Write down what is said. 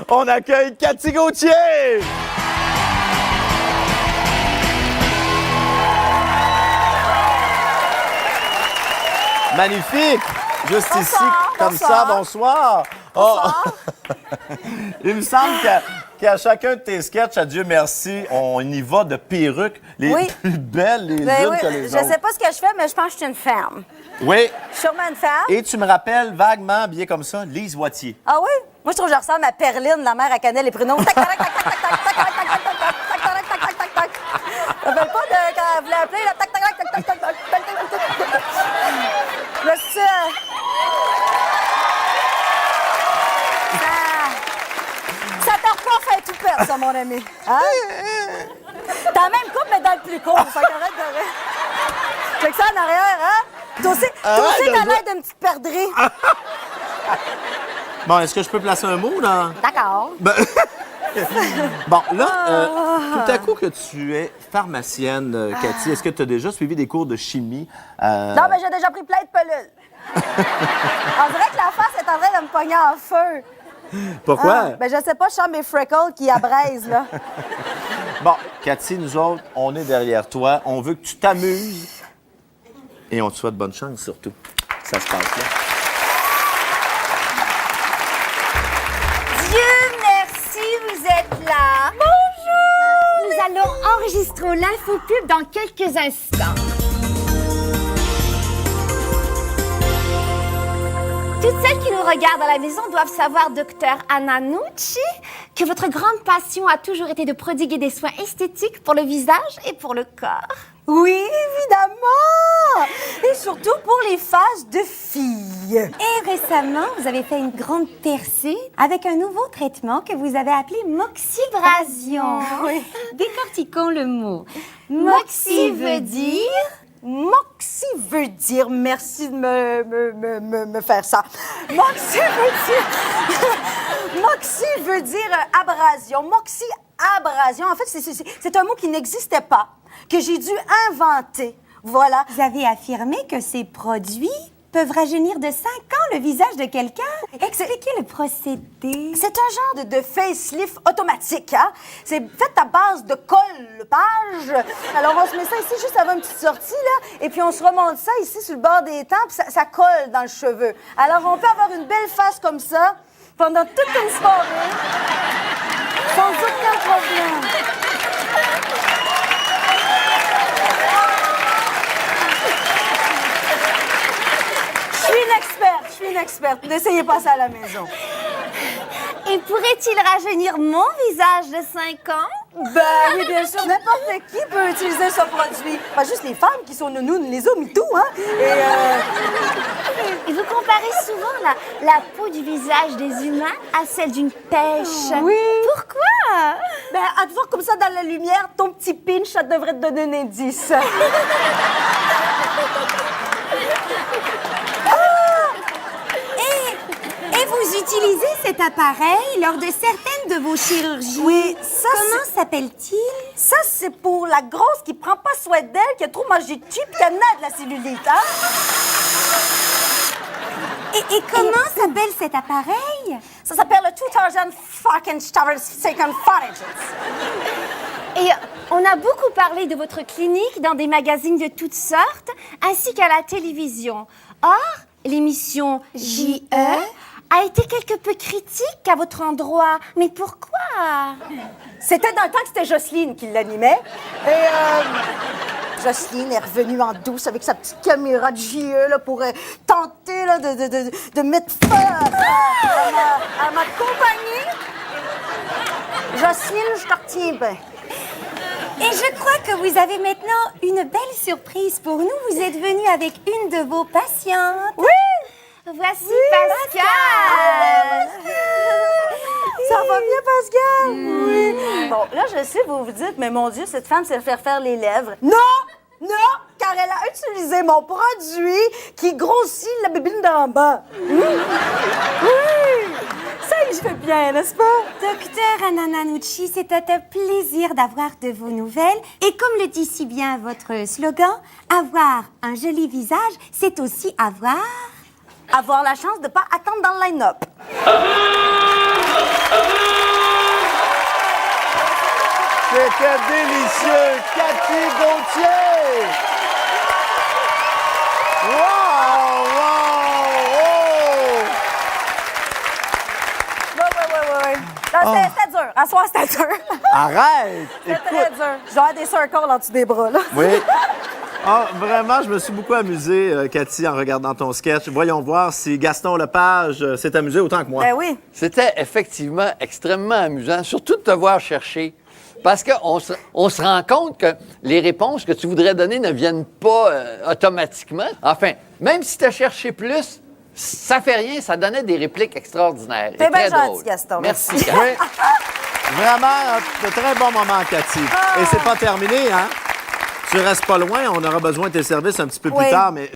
On accueille Cathy Gauthier! Magnifique! Juste Bonsoir, ici, comme bonsoir. ça, bonsoir! Bonsoir. Oh. Il me semble qu'à chacun de tes sketchs, à Dieu merci, on y va de perruques, les Oui. plus belles les Ben unes oui, que les je autres. sais pas ce que je fais, mais je pense que je suis une femme. Oui. Je suis sûrement une femme. Et tu me rappelles vaguement, habillée comme ça, Lise Wattier. Ah oui? Moi, je trouve que je ressemble à Perline, la mère à Canel et Pruneau. Tac, tac, tac, tac, tac, tac, tac, tac, tac, tac, tac, tac, tac, tac, tac, tac. Ça fait pas de quand elle voulait appeler, là, tac, tac, tac, tac, tac, tac, tac, tac, tac, tac. Là, ça perd pas fait tout perdre, ça, mon ami. Hein? T'as la même coupe, mais dans le plus court. Ça correct de vrai. Fait que ça en arrière, hein? Toi aussi, t'as l'air d'une petite perdrix. Bon, est-ce que je peux placer un mot, là? D'accord. Ben, bon, là, tout à coup que tu es pharmacienne, Cathy, est-ce que tu as déjà suivi des cours de chimie? Non, mais j'ai déjà pris plein de pelules. On dirait que la face est en train de me pogner en feu. Pourquoi? Ben, je sais pas, je sens mes freckles qui abraisent, là. Bon, Cathy, nous autres, on est derrière toi. On veut que tu t'amuses. Et on te souhaite bonne chance, surtout. Ça se passe là. Dieu merci, vous êtes là. Bonjour. Nous allons enregistrer l'infopub dans quelques instants. Toutes celles qui nous regardent à la maison doivent savoir, docteur Anna Nucci, que votre grande passion a toujours été de prodiguer des soins esthétiques pour le visage et pour le corps. Oui, évidemment! Et surtout pour les faces de filles. Et récemment, vous avez fait une grande percée avec un nouveau traitement que vous avez appelé moxibration. Oui. Décortiquons le mot. Moxi veut dire... Moxie veut dire, merci de me faire ça. Moxie veut dire, Moxie veut dire abrasion. Moxie abrasion, en fait, c'est un mot qui n'existait pas, que j'ai dû inventer. Voilà. Vous avez affirmé que ces produits peuvent rajeunir de 5 ans le visage de quelqu'un. Expliquez le procédé. C'est un genre de facelift automatique, hein? C'est fait à base de collage. Alors, on se met ça ici juste avant une petite sortie, là, et puis on se remonte ça ici sur le bord des tempes, puis ça colle dans le cheveu. Alors, on peut avoir une belle face comme ça pendant toute une soirée, sans aucun problème. Je suis une experte. N'essayez pas ça à la maison. Et pourrait-il rajeunir mon visage de 5 ans? Ben oui, bien sûr. N'importe qui peut utiliser ce produit. Pas juste les femmes qui sont nounounes, les hommes et tout, hein. Et vous comparez souvent la peau du visage des humains à celle d'une pêche. Oui. Pourquoi? Ben, à te voir comme ça dans la lumière, ton petit pinch, ça devrait te donner un indice. Et vous utilisez cet appareil lors de certaines de vos chirurgies. Oui, ça, Comment s'appelle-t-il? Ça, c'est pour la grosse qui prend pas soin d'elle, qui a trop mangé de chips, qui a de la cellulite, hein? Et comment s'appelle cet appareil? Ça s'appelle le 2000 fucking second footage. Et on a beaucoup parlé de votre clinique dans des magazines de toutes sortes, ainsi qu'à la télévision. Or, l'émission JE a été quelque peu critique à votre endroit. Mais pourquoi? C'était dans le temps que c'était Jocelyne qui l'animait. Et Jocelyne est revenue en douce avec sa petite caméra de JE là, pour tenter là, de mettre feu à ma compagnie. Jocelyne, je te retiens bien. Et je crois que vous avez maintenant une belle surprise pour nous. Vous êtes venu avec une de vos patientes. Oui! Voici Pascal! Ça va bien, Pascal? Oui. Bon, là, je sais, vous vous dites, mais mon Dieu, cette femme sait faire les lèvres. Non! Non! Car elle a utilisé mon produit qui grossit la bébine d'en bas. Oui! Ça, je fais bien, n'est-ce pas? Docteur Anna Nucci, c'est un plaisir d'avoir de vos nouvelles. Et comme le dit si bien votre slogan, avoir un joli visage, c'est aussi avoir... Avoir la chance de ne pas attendre dans le line-up. c'était délicieux. Cathy Gauthier. Wow, wow, wow. Ouais. Non, c'était dur. À soir, c'était dur. Arrête. C'était très dur. Je vais avoir des circles en dessous des bras, là. Oui. Ah, vraiment, je me suis beaucoup amusé, Cathy, en regardant ton sketch. Voyons voir si Gaston Lepage s'est amusé autant que moi. Ben oui. C'était effectivement extrêmement amusant, surtout de te voir chercher. Parce qu'on se rend compte que les réponses que tu voudrais donner ne viennent pas automatiquement. Enfin, même si tu as cherché plus, ça fait rien, ça donnait des répliques extraordinaires. T'es et bien très gentil, drôles. Gaston. Merci. Merci. Oui. Vraiment, de très bons moments, Cathy. Et c'est pas terminé, hein? Tu restes pas loin, on aura besoin de tes services un petit peu plus Oui. tard, mais